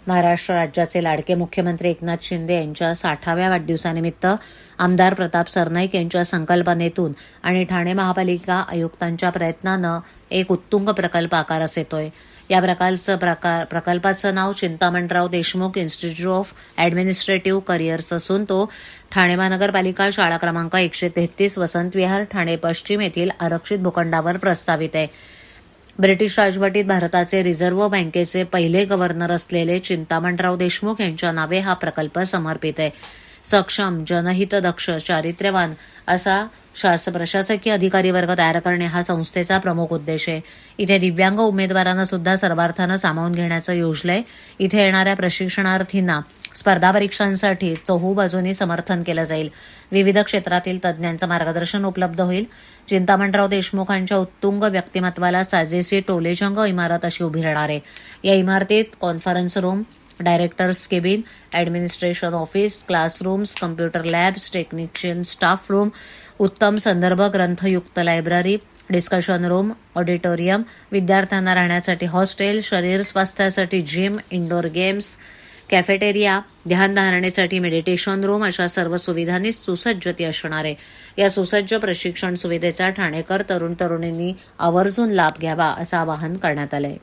महाराष्ट्र राज्याचे लाडके मुख्यमंत्री एकनाथ शिंदे यांच्या 60व्या वाढदिवसानिमित्त आमदार प्रताप सरनाईक यांच्या संकल्पनेतून आणि ठाणे महापालिका आयुक्तांच्या प्रयत्नानं एक उत्तुंग प्रकल्प आकारास येतोय. या प्रकल्पाचं नाव Chintamanrao Deshmukh institute of administrative careers असून तो ठाणे महानगरपालिका शाळा क्रमांक 133 वसंत विहार ठाणे पश्चिम येथील आरक्षित भूखंडावर प्रस्तावित आहे. ब्रिटिश राजवटीत भारताचे रिझर्व्ह बँकेचे पहिले गव्हर्नर असलेले चिंतामणराव देशमुख यांच्या नावे हा प्रकल्प समर्पित आहे. सक्षम, जनहितदक्ष, चारित्र्यवान असा प्रशासकीय अधिकारी वर्ग तयार करणे हा संस्थेचा प्रमुख उद्देश आहे. इथे दिव्यांग उमेदवारांना सुद्धा सर्वार्थानं सामावून घेण्याचं योजलंय. इथे येणाऱ्या प्रशिक्षणार्थींना स्पर्धा परीक्षांसाठी चहूबाजूनी समर्थन केलं जाईल. विविध क्षेत्रातील तज्ज्ञांचं मार्गदर्शन उपलब्ध होईल. चिंतामणराव देशमुखांच्या उत्तुंग व्यक्तिमत्वाला साजेशी टोलेजंग इमारत अशी उभी राहणार आहे. या इमारतीत conference room, directors cabin, administration office, classrooms, computer labs, technician staff room, उत्तम संदर्भ ग्रंथयुक्त लायब्ररी, डिस्कशन रूम, ऑडिटोरियम, विद्यार्थ्यांना राहण्यासाठी हॉस्टेल, शरीर स्वास्थ्यासाठी जिम, इंडोर गेम्स, कॅफेटेरिया, ध्यानधारणेसाठी मेडिटेशन रूम अशा सर्व सुविधांनी सुसज्ज ती असणार आहे. या सुसज्ज प्रशिक्षण सुविधेचा ठाणेकर तरुण तरुणींनी आवर्जून लाभ घ्यावा असं आवाहन करण्यात आलंय.